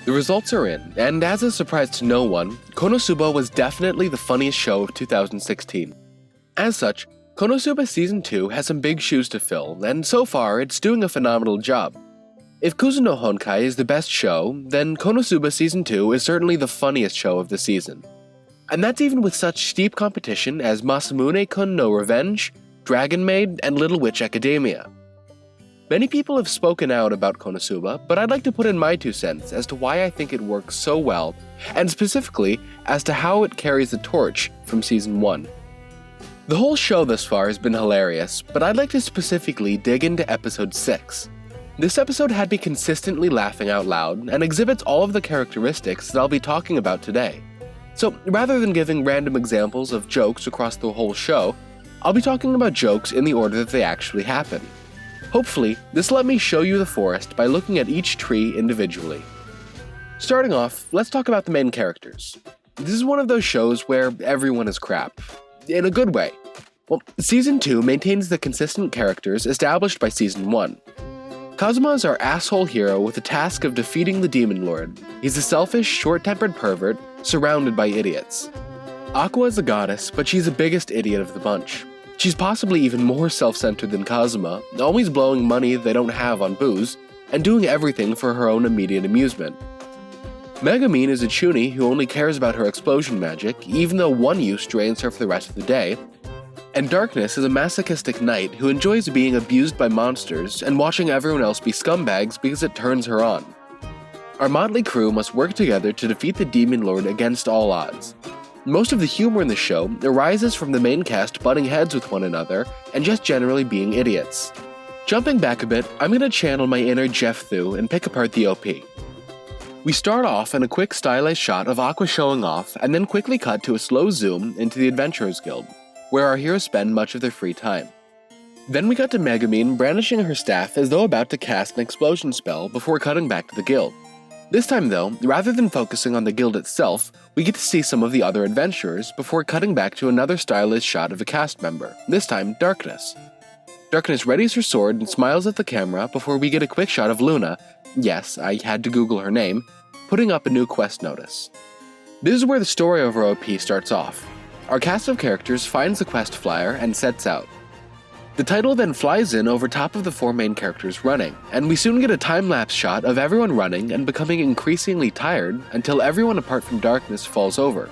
The results are in, and as a surprise to no one, Konosuba was definitely the funniest show of 2016. As such, Konosuba Season 2 has some big shoes to fill, and so far it's doing a phenomenal job. If Kuzuno Honkai is the best show, then Konosuba Season 2 is certainly the funniest show of the season. And that's even with such steep competition as Masamune-kun no Revenge, Dragon Maid, and Little Witch Academia. Many people have spoken out about Konosuba, but I'd like to put in my 2 cents as to why I think it works so well, and specifically as to how it carries the torch from Season 1. The whole show thus far has been hilarious, but I'd like to specifically dig into Episode 6. This episode had me consistently laughing out loud and exhibits all of the characteristics that I'll be talking about today. So rather than giving random examples of jokes across the whole show, I'll be talking about jokes in the order that they actually happen. Hopefully, this let me show you the forest by looking at each tree individually. Starting off, let's talk about the main characters. This is one of those shows where everyone is crap. In a good way. Well, Season 2 maintains the consistent characters established by Season 1. Kazuma is our asshole hero with the task of defeating the Demon Lord. He's a selfish, short-tempered pervert, surrounded by idiots. Aqua is a goddess, but she's the biggest idiot of the bunch. She's possibly even more self-centered than Kazuma, always blowing money they don't have on booze, and doing everything for her own immediate amusement. Megumin is a chuny who only cares about her explosion magic, even though one use drains her for the rest of the day. And Darkness is a masochistic knight who enjoys being abused by monsters and watching everyone else be scumbags because it turns her on. Our motley crew must work together to defeat the Demon Lord against all odds. Most of the humor in the show arises from the main cast butting heads with one another and just generally being idiots. Jumping back a bit, I'm going to channel my inner Jeff Thu and pick apart the OP. We start off in a quick stylized shot of Aqua showing off and then quickly cut to a slow zoom into the Adventurers Guild, where our heroes spend much of their free time. Then we cut to Megumin brandishing her staff as though about to cast an explosion spell before cutting back to the guild. This time though, rather than focusing on the guild itself, we get to see some of the other adventurers before cutting back to another stylized shot of a cast member, this time Darkness. Darkness readies her sword and smiles at the camera before we get a quick shot of Luna, yes, I had to Google her name, putting up a new quest notice. This is where the story of our OP starts off. Our cast of characters finds the quest flyer and sets out. The title then flies in over top of the 4 main characters running, and we soon get a time-lapse shot of everyone running and becoming increasingly tired until everyone apart from Darkness falls over.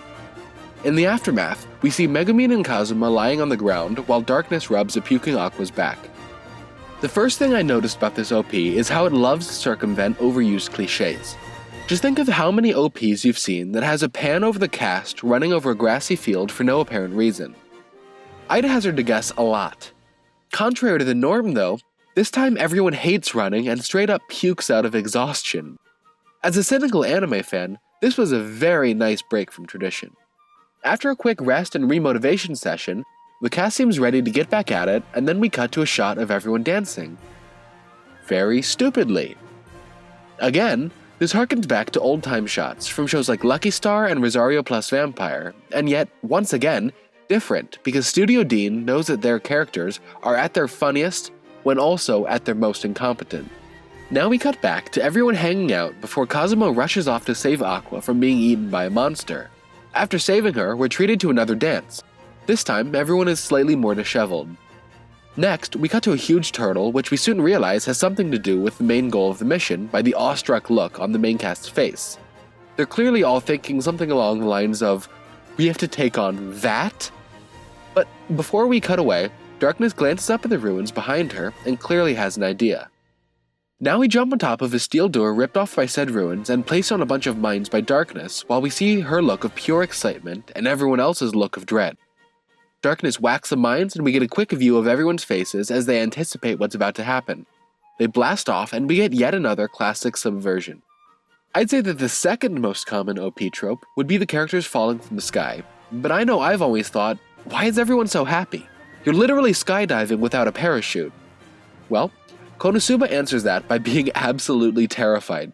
In the aftermath, we see Megumin and Kazuma lying on the ground while Darkness rubs a puking Aqua's back. The first thing I noticed about this OP is how it loves to circumvent overused cliches. Just think of how many OPs you've seen that has a pan over the cast running over a grassy field for no apparent reason. I'd hazard to guess a lot. Contrary to the norm though, this time everyone hates running and straight up pukes out of exhaustion. As a cynical anime fan, this was a very nice break from tradition. After a quick rest and remotivation session, the cast seems ready to get back at it, and then we cut to a shot of everyone dancing. Very stupidly. Again, this harkens back to old-time shots from shows like Lucky Star and Rosario Plus Vampire, and yet, once again, different because Studio Dean knows that their characters are at their funniest when also at their most incompetent. Now we cut back to everyone hanging out before Kazuma rushes off to save Aqua from being eaten by a monster. After saving her, we're treated to another dance. This time, everyone is slightly more disheveled. Next, we cut to a huge turtle, which we soon realize has something to do with the main goal of the mission by the awestruck look on the main cast's face. They're clearly all thinking something along the lines of, "We have to take on that?" But before we cut away, Darkness glances up at the ruins behind her and clearly has an idea. Now we jump on top of a steel door ripped off by said ruins and placed on a bunch of mines by Darkness while we see her look of pure excitement and everyone else's look of dread. Darkness whacks the mines and we get a quick view of everyone's faces as they anticipate what's about to happen. They blast off and we get yet another classic subversion. I'd say that the second most common OP trope would be the characters falling from the sky, but I know I've always thought, why is everyone so happy? You're literally skydiving without a parachute. Well, Konosuba answers that by being absolutely terrified.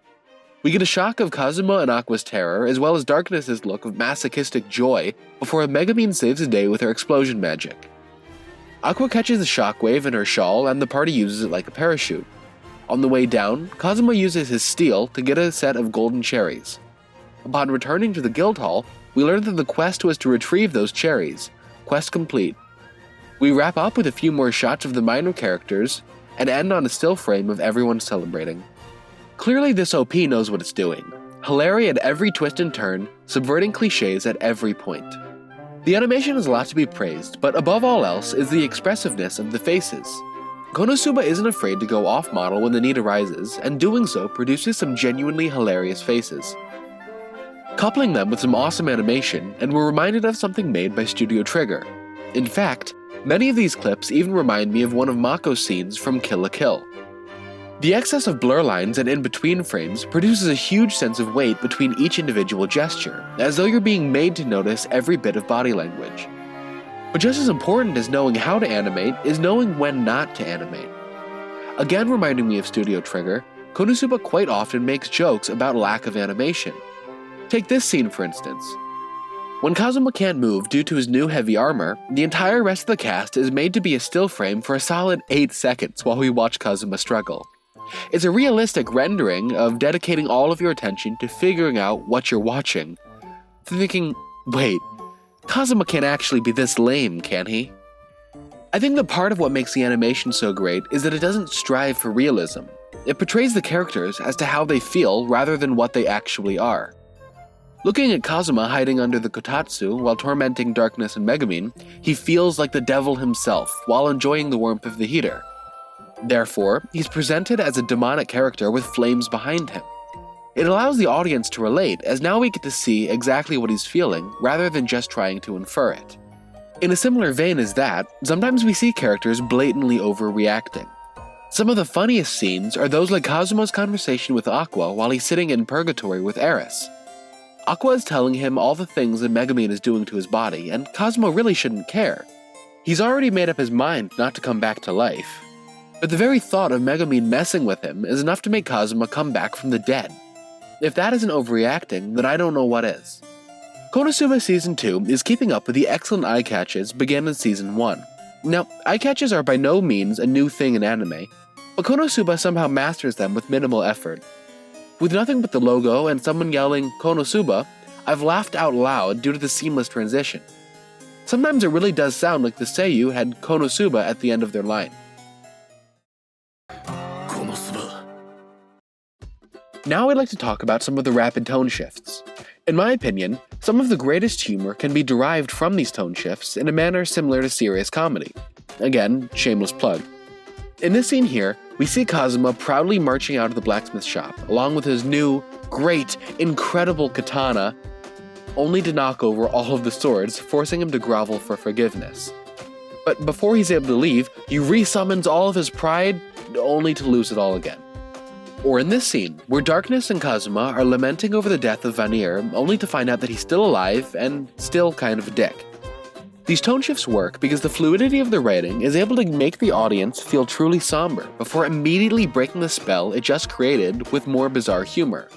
We get a shock of Kazuma and Aqua's terror, as well as Darkness's look of masochistic joy before Megumin saves the day with her explosion magic. Aqua catches the shockwave in her shawl and the party uses it like a parachute. On the way down, Kazuma uses his steel to get a set of golden cherries. Upon returning to the guild hall, we learn that the quest was to retrieve those cherries. Quest complete. We wrap up with a few more shots of the minor characters, and end on a still frame of everyone celebrating. Clearly this OP knows what it's doing. Hilarity at every twist and turn, subverting cliches at every point. The animation has a lot to be praised, but above all else is the expressiveness of the faces. Konosuba isn't afraid to go off-model when the need arises, and doing so produces some genuinely hilarious faces. Coupling them with some awesome animation, and we're reminded of something made by Studio Trigger. In fact, many of these clips even remind me of one of Mako's scenes from Kill la Kill. The excess of blur lines and in-between frames produces a huge sense of weight between each individual gesture, as though you're being made to notice every bit of body language. But just as important as knowing how to animate is knowing when not to animate. Again reminding me of Studio Trigger, Konosuba quite often makes jokes about lack of animation. Take this scene for instance. When Kazuma can't move due to his new heavy armor, the entire rest of the cast is made to be a still frame for a solid 8 seconds while we watch Kazuma struggle. It's a realistic rendering of dedicating all of your attention to figuring out what you're watching. Thinking, wait, Kazuma can't actually be this lame, can he? I think that part of what makes the animation so great is that it doesn't strive for realism. It portrays the characters as to how they feel rather than what they actually are. Looking at Kazuma hiding under the kotatsu while tormenting Darkness and Megumin, he feels like the devil himself while enjoying the warmth of the heater. Therefore, he's presented as a demonic character with flames behind him. It allows the audience to relate, as now we get to see exactly what he's feeling rather than just trying to infer it. In a similar vein as that, sometimes we see characters blatantly overreacting. Some of the funniest scenes are those like Kazuma's conversation with Aqua while he's sitting in purgatory with Eris. Aqua is telling him all the things that Megumin is doing to his body, and Kazuma really shouldn't care. He's already made up his mind not to come back to life. But the very thought of Megumin messing with him is enough to make Kazuma come back from the dead. If that isn't overreacting, then I don't know what is. Konosuba Season 2 is keeping up with the excellent eye catches began in Season 1. Now, eye catches are by no means a new thing in anime, but Konosuba somehow masters them with minimal effort. With nothing but the logo and someone yelling Konosuba, I've laughed out loud due to the seamless transition. Sometimes it really does sound like the Seiyu had Konosuba at the end of their line. Now I'd like to talk about some of the rapid tone shifts. In my opinion, some of the greatest humor can be derived from these tone shifts in a manner similar to serious comedy. Again, shameless plug. In this scene here, we see Kazuma proudly marching out of the blacksmith shop, along with his new, great, incredible katana, only to knock over all of the swords, forcing him to grovel for forgiveness. But before he's able to leave, he resummons all of his pride, only to lose it all again. Or in this scene, where Darkness and Kazuma are lamenting over the death of Vanir, only to find out that he's still alive and still kind of a dick. These tone shifts work because the fluidity of the writing is able to make the audience feel truly somber before immediately breaking the spell it just created with more bizarre humor.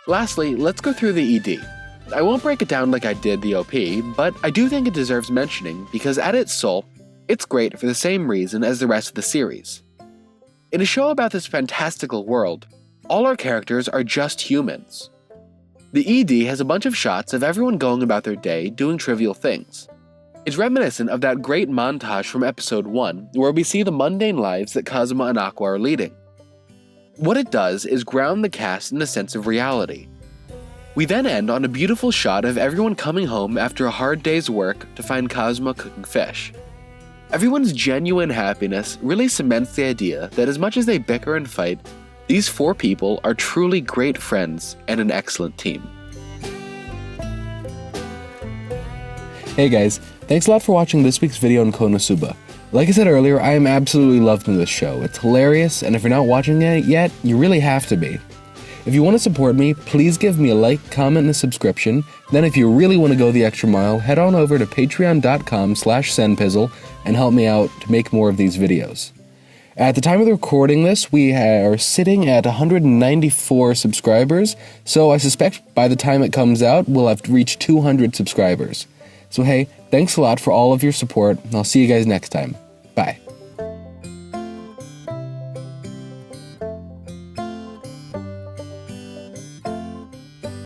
Lastly, let's go through the ED. I won't break it down like I did the OP, but I do think it deserves mentioning because at its soul, it's great for the same reason as the rest of the series. In a show about this fantastical world, all our characters are just humans. The ED has a bunch of shots of everyone going about their day doing trivial things. It's reminiscent of that great montage from episode 1 where we see the mundane lives that Kazuma and Aqua are leading. What it does is ground the cast in a sense of reality. We then end on a beautiful shot of everyone coming home after a hard day's work to find Kazuma cooking fish. Everyone's genuine happiness really cements the idea that as much as they bicker and fight, these 4 people are truly great friends and an excellent team. Hey guys, thanks a lot for watching this week's video on Konosuba. Like I said earlier, I am absolutely loving this show. It's hilarious, and if you're not watching it yet, you really have to be. If you want to support me, please give me a like, comment, and a subscription. Then if you really want to go the extra mile, head on over to patreon.com/Senpizzle and help me out to make more of these videos. At the time of the recording this, we are sitting at 194 subscribers, so I suspect by the time it comes out, we'll have reached 200 subscribers. So hey, thanks a lot for all of your support, and I'll see you guys next time. Bye.